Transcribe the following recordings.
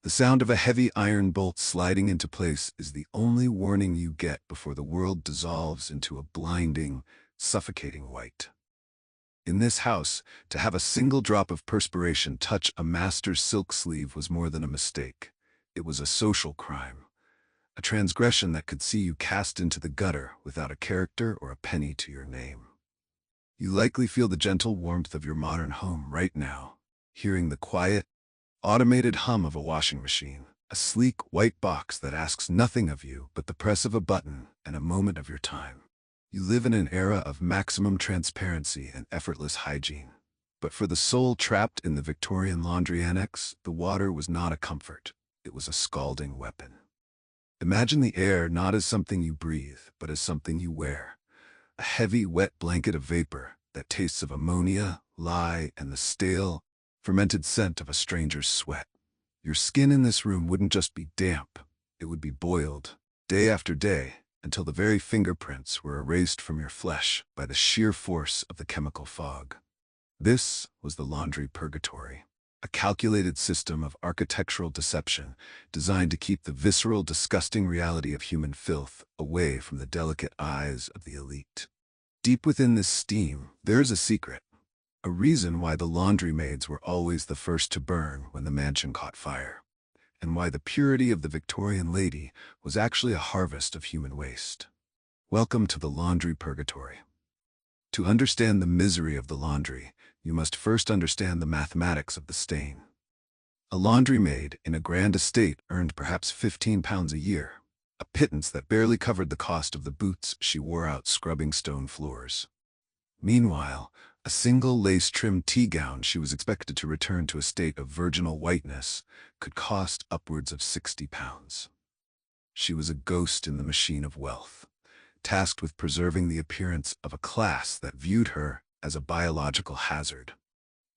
The sound of a heavy iron bolt sliding into place is the only warning you get before the world dissolves into a blinding, suffocating white. In this house, to have a single drop of perspiration touch a master's silk sleeve was more than a mistake. It was a social crime, a transgression that could see you cast into the gutter without a character or a penny to your name. You likely feel the gentle warmth of your modern home right now, hearing the quiet, automated hum of a washing machine, a sleek white box that asks nothing of you but the press of a button and a moment of your time. You live in an era of maximum transparency and effortless hygiene. But for the soul trapped in the Victorian laundry annex, the water was not a comfort. It was a scalding weapon. Imagine the air not as something you breathe, but as something you wear. A heavy, wet blanket of vapor that tastes of ammonia, lye, and the stale, fermented scent of a stranger's sweat. Your skin in this room wouldn't just be damp, it would be boiled, day after day, until the very fingerprints were erased from your flesh by the sheer force of the chemical fog. This was the laundry purgatory, a calculated system of architectural deception designed to keep the visceral, disgusting reality of human filth away from the delicate eyes of the elite. Deep within this steam, there is a secret, a reason why the laundry maids were always the first to burn when the mansion caught fire, and why the purity of the Victorian lady was actually a harvest of human waste. Welcome to the laundry purgatory. To understand the misery of the laundry, you must first understand the mathematics of the stain. A laundry maid in a grand estate earned perhaps £15 a year, a pittance that barely covered the cost of the boots she wore out scrubbing stone floors. Meanwhile, a single lace-trimmed tea gown she was expected to return to a state of virginal whiteness could cost upwards of £60. She was a ghost in the machine of wealth, tasked with preserving the appearance of a class that viewed her as a biological hazard.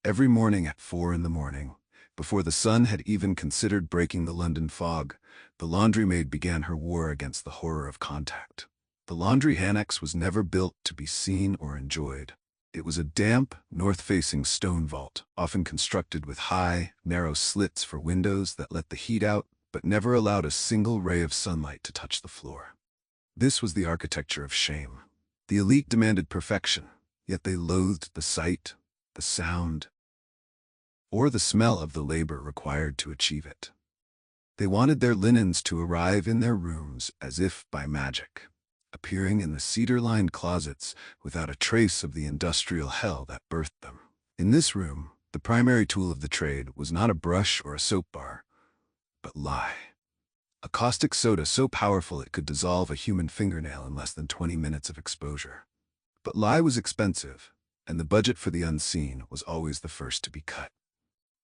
Every morning at 4 a.m, before the sun had even considered breaking the London fog, the laundry maid began her war against the horror of contact. The laundry annex was never built to be seen or enjoyed. It was a damp, north-facing stone vault, often constructed with high, narrow slits for windows that let the heat out but never allowed a single ray of sunlight to touch the floor. This was the architecture of shame. The elite demanded perfection, yet they loathed the sight, the sound, or the smell of the labor required to achieve it. They wanted their linens to arrive in their rooms as if by magic, appearing in the cedar-lined closets without a trace of the industrial hell that birthed them. In this room, the primary tool of the trade was not a brush or a soap bar, but lye. A caustic soda so powerful it could dissolve a human fingernail in less than 20 minutes of exposure. But lye was expensive, and the budget for the unseen was always the first to be cut.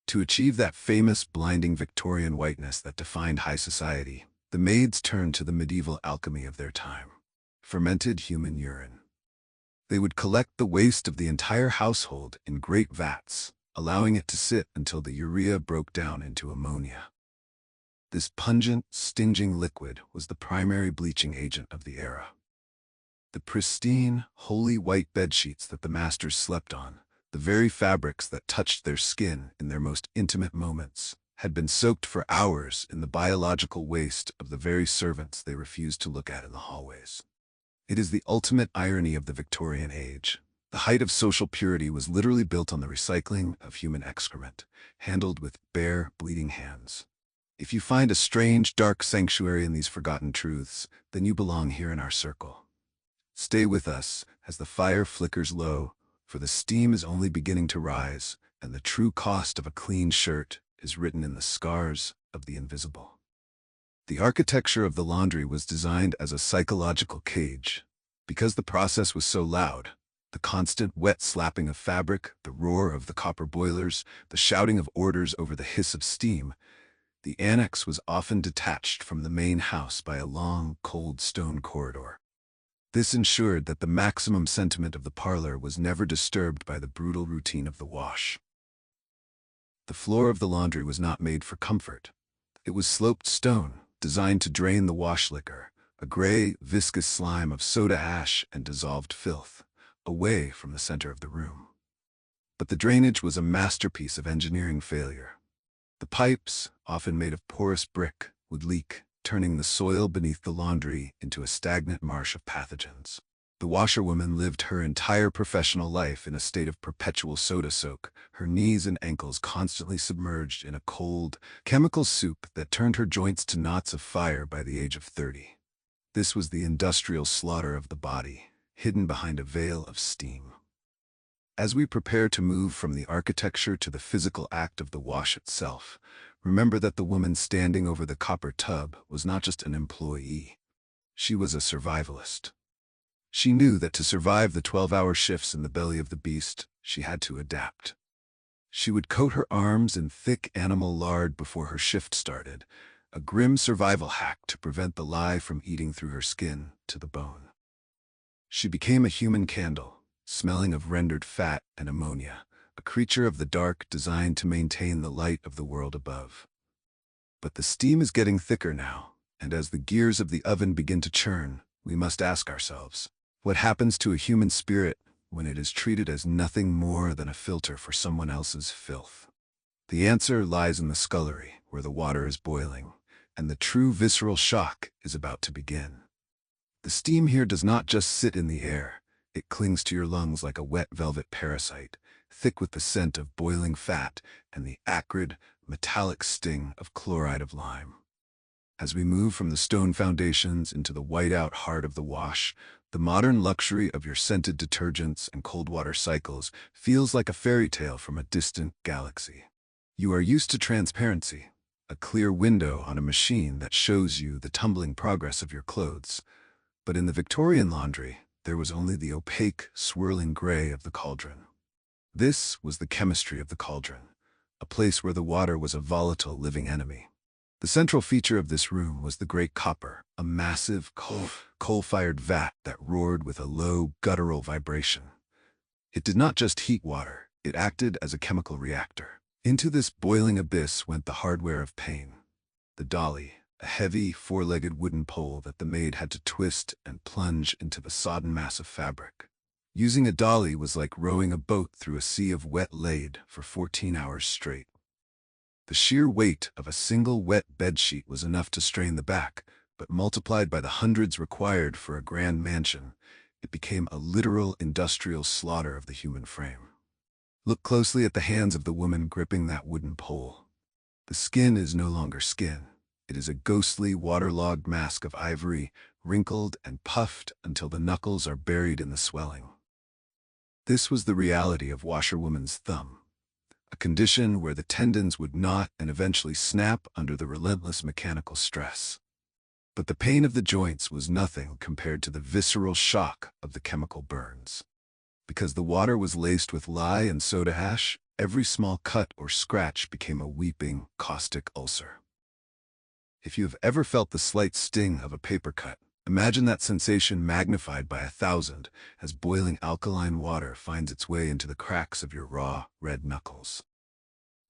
To achieve that famous blinding Victorian whiteness that defined high society, the maids turned to the medieval alchemy of their time: fermented human urine. They would collect the waste of the entire household in great vats, allowing it to sit until the urea broke down into ammonia. This pungent, stinging liquid was the primary bleaching agent of the era. The pristine, holy white bedsheets that the masters slept on, the very fabrics that touched their skin in their most intimate moments, had been soaked for hours in the biological waste of the very servants they refused to look at in the hallways. It is the ultimate irony of the Victorian age. The height of social purity was literally built on the recycling of human excrement, handled with bare, bleeding hands. If you find a strange, dark sanctuary in these forgotten truths, then you belong here in our circle. Stay with us as the fire flickers low, for the steam is only beginning to rise, and the true cost of a clean shirt is written in the scars of the invisible. The architecture of the laundry was designed as a psychological cage. Because the process was so loud, the constant wet slapping of fabric, the roar of the copper boilers, the shouting of orders over the hiss of steam, the annex was often detached from the main house by a long, cold stone corridor. This ensured that the maximum sentiment of the parlor was never disturbed by the brutal routine of the wash. The floor of the laundry was not made for comfort. It was sloped stone, designed to drain the wash liquor, a gray, viscous slime of soda ash and dissolved filth, away from the center of the room. But the drainage was a masterpiece of engineering failure. The pipes, often made of porous brick, would leak, turning the soil beneath the laundry into a stagnant marsh of pathogens. The washerwoman lived her entire professional life in a state of perpetual soda soak, her knees and ankles constantly submerged in a cold, chemical soup that turned her joints to knots of fire by the age of 30. This was the industrial slaughter of the body, hidden behind a veil of steam. As we prepare to move from the architecture to the physical act of the wash itself, remember that the woman standing over the copper tub was not just an employee. She was a survivalist. She knew that to survive the 12-hour shifts in the belly of the beast, she had to adapt. She would coat her arms in thick animal lard before her shift started, a grim survival hack to prevent the lye from eating through her skin to the bone. She became a human candle, smelling of rendered fat and ammonia, a creature of the dark designed to maintain the light of the world above. But the steam is getting thicker now, and as the gears of the oven begin to churn, we must ask ourselves, what happens to a human spirit when it is treated as nothing more than a filter for someone else's filth? The answer lies in the scullery, where the water is boiling, and the true visceral shock is about to begin. The steam here does not just sit in the air, it clings to your lungs like a wet velvet parasite, thick with the scent of boiling fat and the acrid, metallic sting of chloride of lime. As we move from the stone foundations into the white-out heart of the wash, the modern luxury of your scented detergents and cold water cycles feels like a fairy tale from a distant galaxy. You are used to transparency, a clear window on a machine that shows you the tumbling progress of your clothes. But in the Victorian laundry, there was only the opaque, swirling gray of the cauldron. This was the chemistry of the cauldron, a place where the water was a volatile living enemy. The central feature of this room was the great copper, a massive, coal-fired vat that roared with a low, guttural vibration. It did not just heat water, it acted as a chemical reactor. Into this boiling abyss went the hardware of pain. The dolly, a heavy, four-legged wooden pole that the maid had to twist and plunge into the sodden mass of fabric. Using a dolly was like rowing a boat through a sea of wet lade for 14 hours straight. The sheer weight of a single wet bedsheet was enough to strain the back, but multiplied by the hundreds required for a grand mansion, it became a literal industrial slaughter of the human frame. Look closely at the hands of the woman gripping that wooden pole. The skin is no longer skin. It is a ghostly, waterlogged mask of ivory, wrinkled and puffed until the knuckles are buried in the swelling. This was the reality of washerwoman's thumb, a condition where the tendons would knot and eventually snap under the relentless mechanical stress. But the pain of the joints was nothing compared to the visceral shock of the chemical burns. Because the water was laced with lye and soda ash, every small cut or scratch became a weeping, caustic ulcer. If you have ever felt the slight sting of a paper cut, imagine that sensation magnified by 1,000 as boiling alkaline water finds its way into the cracks of your raw, red knuckles.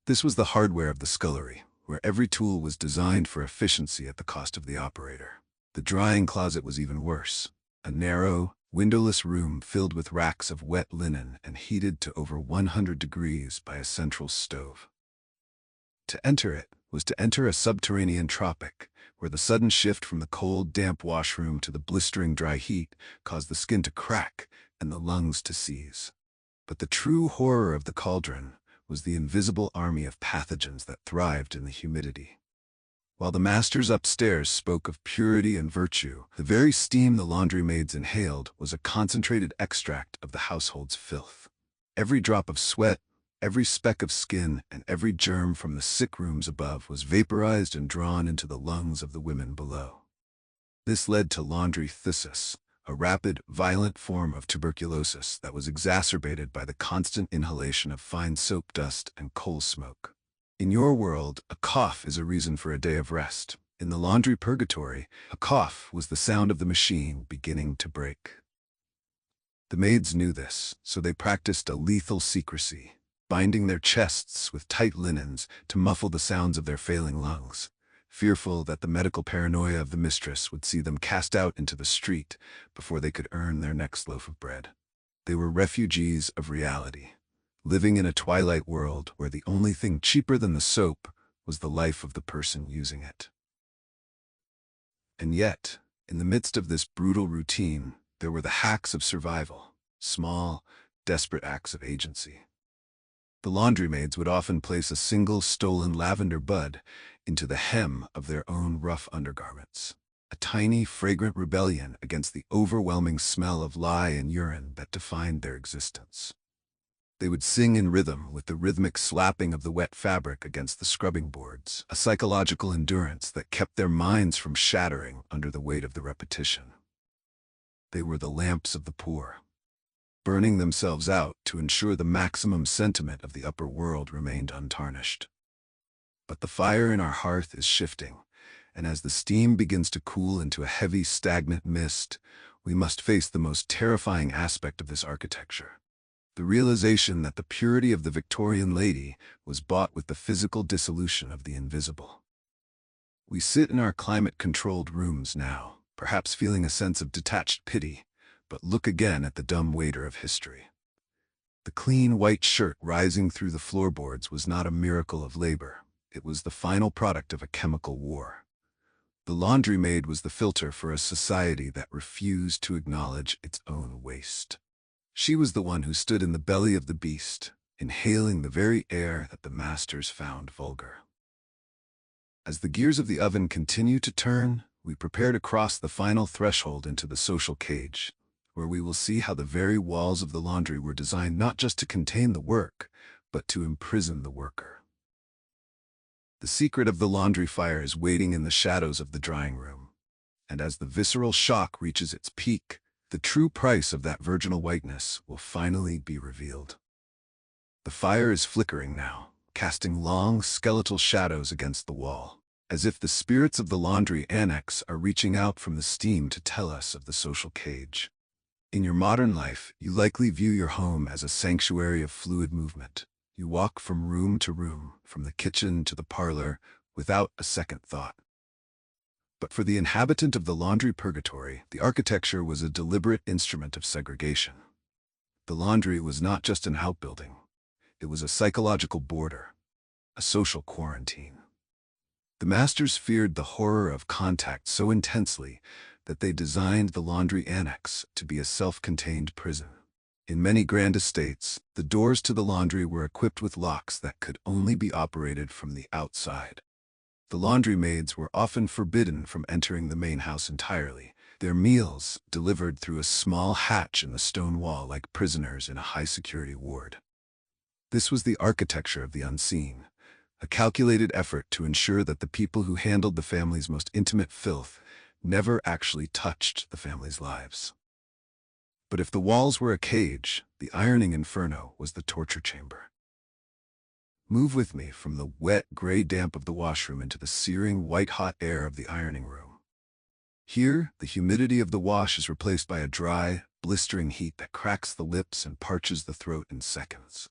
This was the hardware of the scullery, where every tool was designed for efficiency at the cost of the operator. The drying closet was even worse, a narrow, windowless room filled with racks of wet linen and heated to over 100 degrees by a central stove. To enter it was to enter a subterranean tropic, where the sudden shift from the cold, damp washroom to the blistering dry heat caused the skin to crack and the lungs to seize. But the true horror of the cauldron was the invisible army of pathogens that thrived in the humidity. While the masters upstairs spoke of purity and virtue, the very steam the laundry maids inhaled was a concentrated extract of the household's filth. Every drop of sweat, every speck of skin, and every germ from the sick rooms above was vaporized and drawn into the lungs of the women below. This led to laundry phthisis, a rapid, violent form of tuberculosis that was exacerbated by the constant inhalation of fine soap dust and coal smoke. In your world, a cough is a reason for a day of rest. In the laundry purgatory, a cough was the sound of the machine beginning to break. The maids knew this, so they practiced a lethal secrecy, binding their chests with tight linens to muffle the sounds of their failing lungs, fearful that the medical paranoia of the mistress would see them cast out into the street before they could earn their next loaf of bread. They were refugees of reality, living in a twilight world where the only thing cheaper than the soap was the life of the person using it. And yet, in the midst of this brutal routine, there were the hacks of survival, small, desperate acts of agency. The laundry maids would often place a single stolen lavender bud into the hem of their own rough undergarments, a tiny, fragrant rebellion against the overwhelming smell of lye and urine that defined their existence. They would sing in rhythm with the rhythmic slapping of the wet fabric against the scrubbing boards, a psychological endurance that kept their minds from shattering under the weight of the repetition. They were the lamps of the poor, burning themselves out to ensure the maximum sentiment of the upper world remained untarnished. But the fire in our hearth is shifting, and as the steam begins to cool into a heavy, stagnant mist, we must face the most terrifying aspect of this architecture: the realization that the purity of the Victorian lady was bought with the physical dissolution of the invisible. We sit in our climate-controlled rooms now, perhaps feeling a sense of detached pity, but look again at the dumb waiter of history. The clean white shirt rising through the floorboards was not a miracle of labor. It was the final product of a chemical war. The laundry maid was the filter for a society that refused to acknowledge its own waste. She was the one who stood in the belly of the beast, inhaling the very air that the masters found vulgar. As the gears of the oven continue to turn, we prepare to cross the final threshold into the social cage, where we will see how the very walls of the laundry were designed not just to contain the work, but to imprison the worker. The secret of the laundry fire is waiting in the shadows of the drying room, and as the visceral shock reaches its peak, the true price of that virginal whiteness will finally be revealed. The fire is flickering now, casting long, skeletal shadows against the wall, as if the spirits of the laundry annex are reaching out from the steam to tell us of the social cage. In your modern life, you likely view your home as a sanctuary of fluid movement. You walk from room to room, from the kitchen to the parlor, without a second thought. But for the inhabitant of the laundry purgatory, the architecture was a deliberate instrument of segregation. The laundry was not just an outbuilding. It was a psychological border, a social quarantine. The masters feared the horror of contact so intensely that they designed the laundry annex to be a self-contained prison. In many grand estates, the doors to the laundry were equipped with locks that could only be operated from the outside. The laundry maids were often forbidden from entering the main house entirely, their meals delivered through a small hatch in the stone wall like prisoners in a high-security ward. This was the architecture of the unseen, a calculated effort to ensure that the people who handled the family's most intimate filth never actually touched the family's lives. But if the walls were a cage, the ironing inferno was the torture chamber. Move with me from the wet, gray damp of the washroom into the searing, white-hot air of the ironing room. Here, the humidity of the wash is replaced by a dry, blistering heat that cracks the lips and parches the throat in seconds.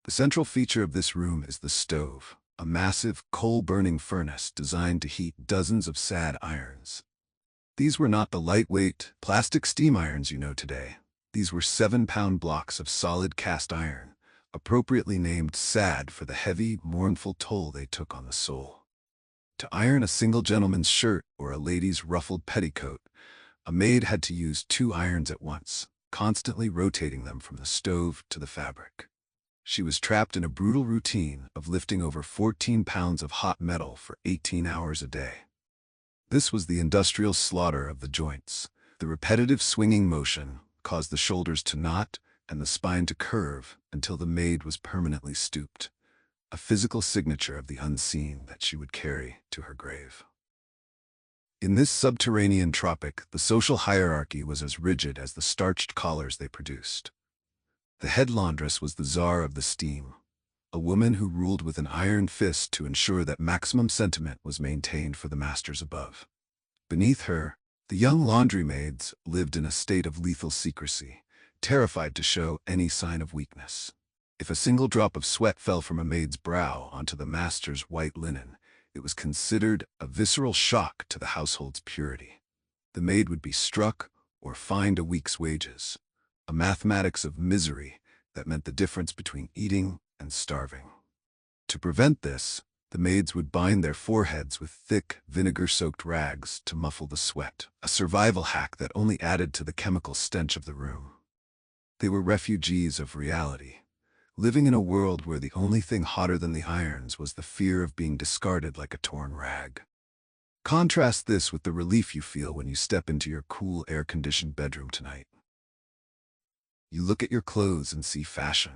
The central feature of this room is the stove, a massive, coal-burning furnace designed to heat dozens of sad irons. These were not the lightweight, plastic steam irons you know today. These were 7-pound blocks of solid cast iron, appropriately named sad for the heavy, mournful toll they took on the soul. To iron a single gentleman's shirt or a lady's ruffled petticoat, a maid had to use 2 irons at once, constantly rotating them from the stove to the fabric. She was trapped in a brutal routine of lifting over 14 pounds of hot metal for 18 hours a day. This was the industrial slaughter of the joints. The repetitive swinging motion caused the shoulders to knot and the spine to curve until the maid was permanently stooped, a physical signature of the unseen that she would carry to her grave. In this subterranean tropic, the social hierarchy was as rigid as the starched collars they produced. The head laundress was the czar of the steam, a woman who ruled with an iron fist to ensure that maximum sentiment was maintained for the masters above. Beneath her, the young laundry maids lived in a state of lethal secrecy, terrified to show any sign of weakness. If a single drop of sweat fell from a maid's brow onto the master's white linen, it was considered a visceral shock to the household's purity. The maid would be struck or fined a week's wages, a mathematics of misery that meant the difference between eating and starving. To prevent this, The maids would bind their foreheads with thick, vinegar-soaked rags to muffle the sweat, a survival hack that only added to the chemical stench of the room. They were refugees of reality, living in a world where the only thing hotter than the irons was the fear of being discarded like a torn rag. Contrast this with the relief you feel when you step into your cool, air-conditioned bedroom tonight. You look at your clothes and see fashion.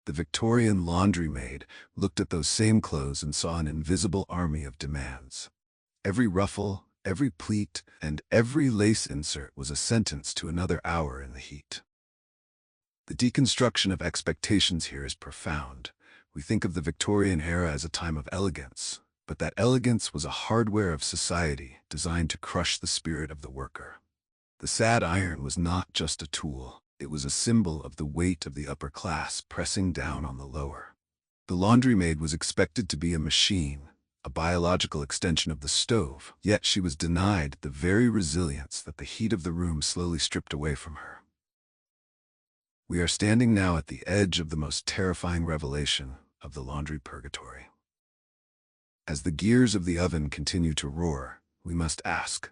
The Victorian laundry maid looked at those same clothes and saw an invisible army of demands. Every ruffle, every pleat, and every lace insert was a sentence to another hour in the heat. The deconstruction of expectations here is profound. We think of the Victorian era as a time of elegance, but that elegance was a hardware of society designed to crush the spirit of the worker. The sad iron was not just a tool, it was a symbol of the weight of the upper class pressing down on the lower. The laundry maid was expected to be a machine, a biological extension of the stove, yet she was denied the very resilience that the heat of the room slowly stripped away from her. We are standing now at the edge of the most terrifying revelation of the laundry purgatory. As the gears of the oven continue to roar, we must ask,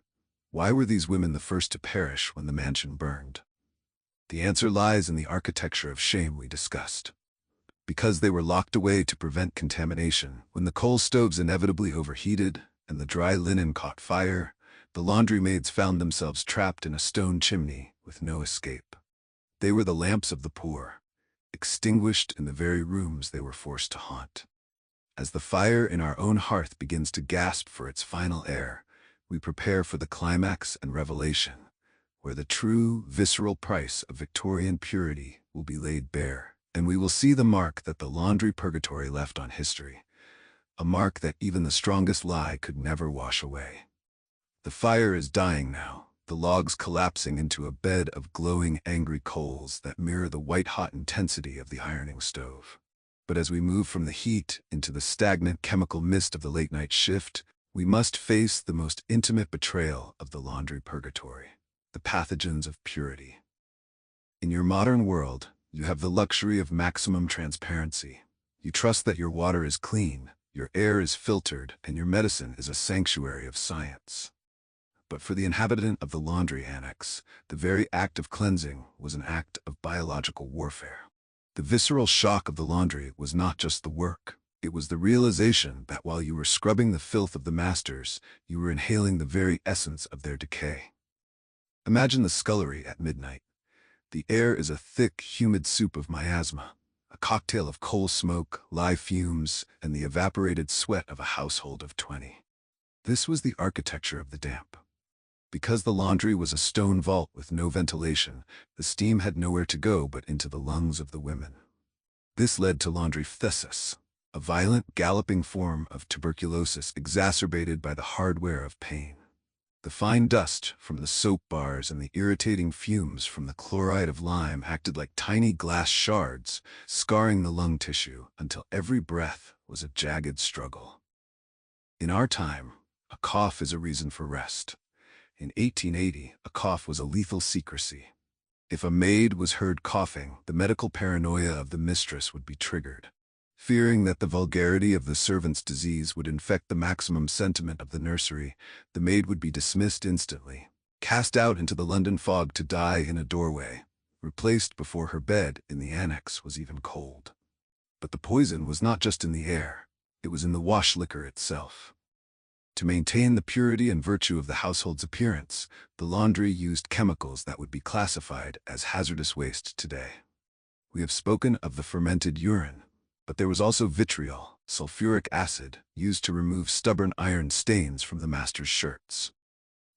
why were these women the first to perish when the mansion burned? The answer lies in the architecture of shame we discussed. Because they were locked away to prevent contamination, when the coal stoves inevitably overheated and the dry linen caught fire, the laundry maids found themselves trapped in a stone chimney with no escape. They were the lamps of the poor, extinguished in the very rooms they were forced to haunt. As the fire in our own hearth begins to gasp for its final air, we prepare for the climax and revelation, where the true, visceral price of Victorian purity will be laid bare, and we will see the mark that the laundry purgatory left on history, a mark that even the strongest lie could never wash away. The fire is dying now, the logs collapsing into a bed of glowing, angry coals that mirror the white-hot intensity of the ironing stove. But as we move from the heat into the stagnant chemical mist of the late-night shift, we must face the most intimate betrayal of the laundry purgatory, the pathogens of purity. In your modern world, you have the luxury of maximum transparency. You trust that your water is clean, your air is filtered, and your medicine is a sanctuary of science. But for the inhabitant of the laundry annex, the very act of cleansing was an act of biological warfare. The visceral shock of the laundry was not just the work. It was the realization that while you were scrubbing the filth of the masters, you were inhaling the very essence of their decay. Imagine the scullery at midnight. The air is a thick, humid soup of miasma, a cocktail of coal smoke, lye fumes, and the evaporated sweat of a household of 20. This was the architecture of the damp. Because the laundry was a stone vault with no ventilation, the steam had nowhere to go but into the lungs of the women. This led to laundry phthisis, a violent, galloping form of tuberculosis exacerbated by the hardware of pain. The fine dust from the soap bars and the irritating fumes from the chloride of lime acted like tiny glass shards, scarring the lung tissue until every breath was a jagged struggle. In our time, a cough is a reason for rest. In 1880, a cough was a lethal secrecy. If a maid was heard coughing, the medical paranoia of the mistress would be triggered. Fearing that the vulgarity of the servant's disease would infect the maximum sentiment of the nursery, the maid would be dismissed instantly, cast out into the London fog to die in a doorway, replaced before her bed in the annex was even cold. But the poison was not just in the air, it was in the wash liquor itself. To maintain the purity and virtue of the household's appearance, the laundry used chemicals that would be classified as hazardous waste today. We have spoken of the fermented urine, but there was also vitriol, sulfuric acid, used to remove stubborn iron stains from the master's shirts.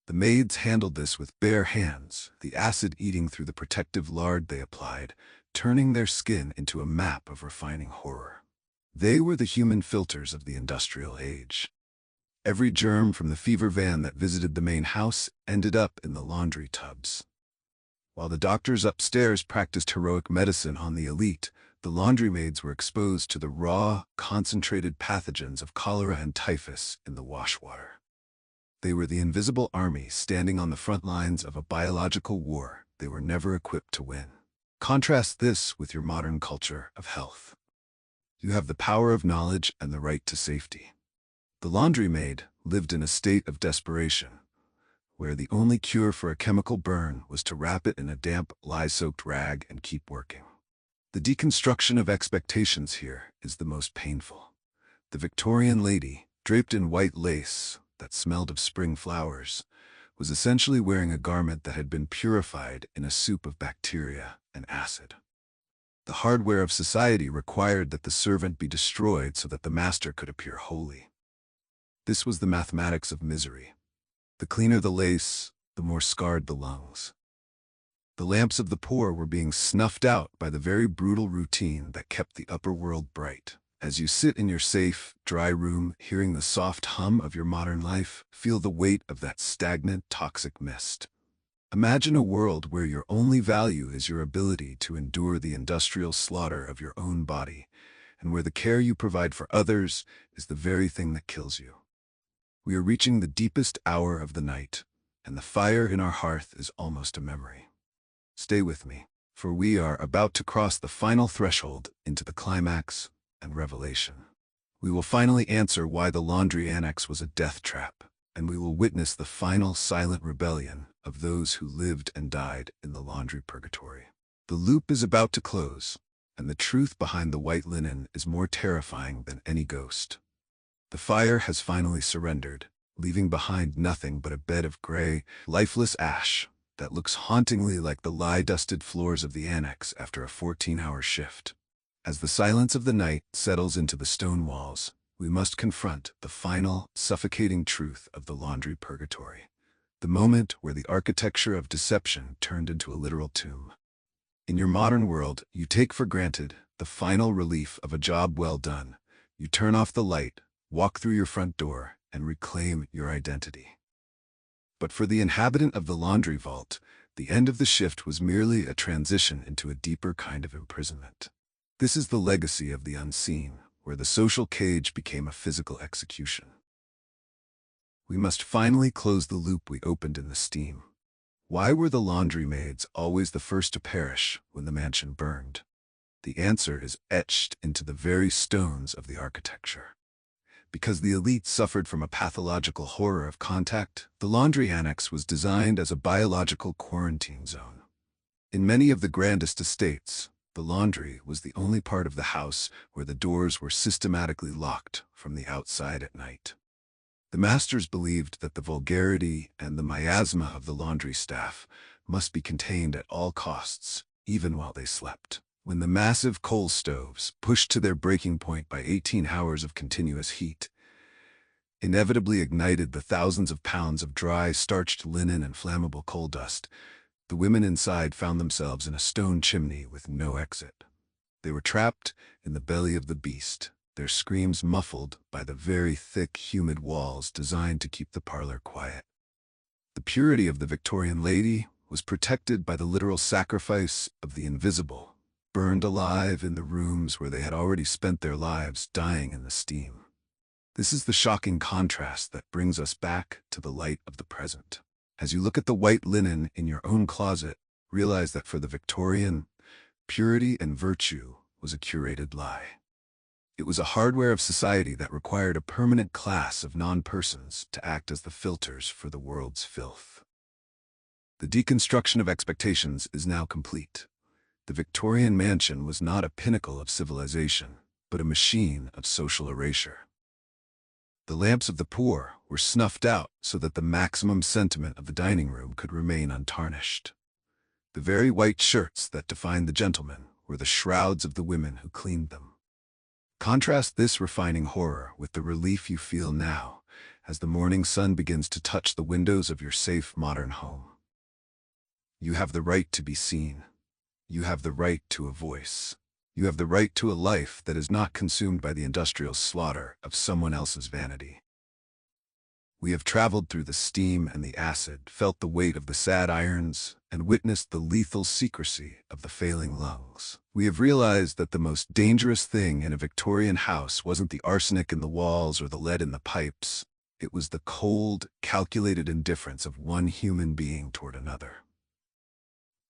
The maids handled this with bare hands, the acid eating through the protective lard they applied, turning their skin into a map of refining horror. They were the human filters of the industrial age. Every germ from the fever van that visited the main house ended up in the laundry tubs. While the doctors upstairs practiced heroic medicine on the elite, the laundry maids were exposed to the raw, concentrated pathogens of cholera and typhus in the wash water. They were the invisible army standing on the front lines of a biological war they were never equipped to win. Contrast this with your modern culture of health. You have the power of knowledge and the right to safety. The laundry maid lived in a state of desperation, where the only cure for a chemical burn was to wrap it in a damp, lye-soaked rag and keep working. The deconstruction of expectations here is the most painful. The Victorian lady, draped in white lace that smelled of spring flowers, was essentially wearing a garment that had been purified in a soup of bacteria and acid. The hardware of society required that the servant be destroyed so that the master could appear holy. This was the mathematics of misery. The cleaner the lace, the more scarred the lungs. The lamps of the poor were being snuffed out by the very brutal routine that kept the upper world bright. As you sit in your safe, dry room, hearing the soft hum of your modern life, feel the weight of that stagnant, toxic mist. Imagine a world where your only value is your ability to endure the industrial slaughter of your own body, and where the care you provide for others is the very thing that kills you. We are reaching the deepest hour of the night, and the fire in our hearth is almost a memory. Stay with me, for we are about to cross the final threshold into the climax and revelation. We will finally answer why the laundry annex was a death trap, and we will witness the final silent rebellion of those who lived and died in the laundry purgatory. The loop is about to close, and the truth behind the white linen is more terrifying than any ghost. The fire has finally surrendered, leaving behind nothing but a bed of gray, lifeless ash that looks hauntingly like the lye-dusted floors of the annex after a 14-hour shift. As the silence of the night settles into the stone walls, we must confront the final, suffocating truth of the laundry purgatory, the moment where the architecture of deception turned into a literal tomb. In your modern world, you take for granted the final relief of a job well done. You turn off the light, walk through your front door, and reclaim your identity. But for the inhabitant of the laundry vault, the end of the shift was merely a transition into a deeper kind of imprisonment. This is the legacy of the unseen, where the social cage became a physical execution. We must finally close the loop we opened in the steam. Why were the laundry maids always the first to perish when the mansion burned? The answer is etched into the very stones of the architecture. Because the elite suffered from a pathological horror of contact, the laundry annex was designed as a biological quarantine zone. In many of the grandest estates, the laundry was the only part of the house where the doors were systematically locked from the outside at night. The masters believed that the vulgarity and the miasma of the laundry staff must be contained at all costs, even while they slept. When the massive coal stoves, pushed to their breaking point by 18 hours of continuous heat, inevitably ignited the thousands of pounds of dry, starched linen and flammable coal dust, the women inside found themselves in a stone chimney with no exit. They were trapped in the belly of the beast, their screams muffled by the very thick, humid walls designed to keep the parlor quiet. The purity of the Victorian lady was protected by the literal sacrifice of the invisible, burned alive in the rooms where they had already spent their lives dying in the steam. This is the shocking contrast that brings us back to the light of the present. As you look at the white linen in your own closet, realize that for the Victorian, purity and virtue was a curated lie. It was a hardware of society that required a permanent class of non-persons to act as the filters for the world's filth. The deconstruction of expectations is now complete. The Victorian mansion was not a pinnacle of civilization, but a machine of social erasure. The lamps of the poor were snuffed out so that the maximum sentiment of the dining room could remain untarnished. The very white shirts that defined the gentlemen were the shrouds of the women who cleaned them. Contrast this refining horror with the relief you feel now as the morning sun begins to touch the windows of your safe modern home. You have the right to be seen. You have the right to a voice. You have the right to a life that is not consumed by the industrial slaughter of someone else's vanity. We have traveled through the steam and the acid, felt the weight of the sad irons, and witnessed the lethal secrecy of the failing lungs. We have realized that the most dangerous thing in a Victorian house wasn't the arsenic in the walls or the lead in the pipes. It was the cold, calculated indifference of one human being toward another.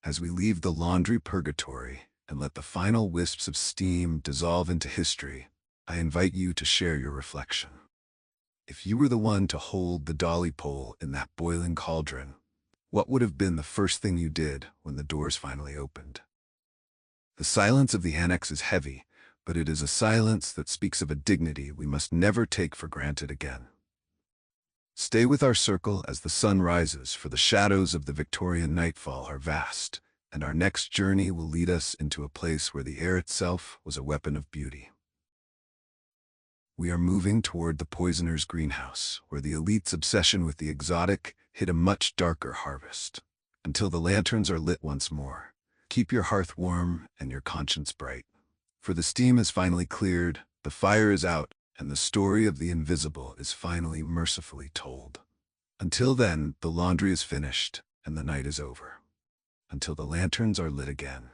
As we leave the laundry purgatory, and let the final wisps of steam dissolve into history, I invite you to share your reflection. If you were the one to hold the dolly pole in that boiling cauldron, what would have been the first thing you did when the doors finally opened? The silence of the annex is heavy, but it is a silence that speaks of a dignity we must never take for granted again. Stay with our circle as the sun rises, for the shadows of the Victorian nightfall are vast, and our next journey will lead us into a place where the air itself was a weapon of beauty. We are moving toward the poisoner's greenhouse, where the elite's obsession with the exotic hid a much darker harvest. Until the lanterns are lit once more, keep your hearth warm and your conscience bright. For the steam is finally cleared, the fire is out, and the story of the invisible is finally mercifully told. Until then, the laundry is finished and the night is over. Until the lanterns are lit again.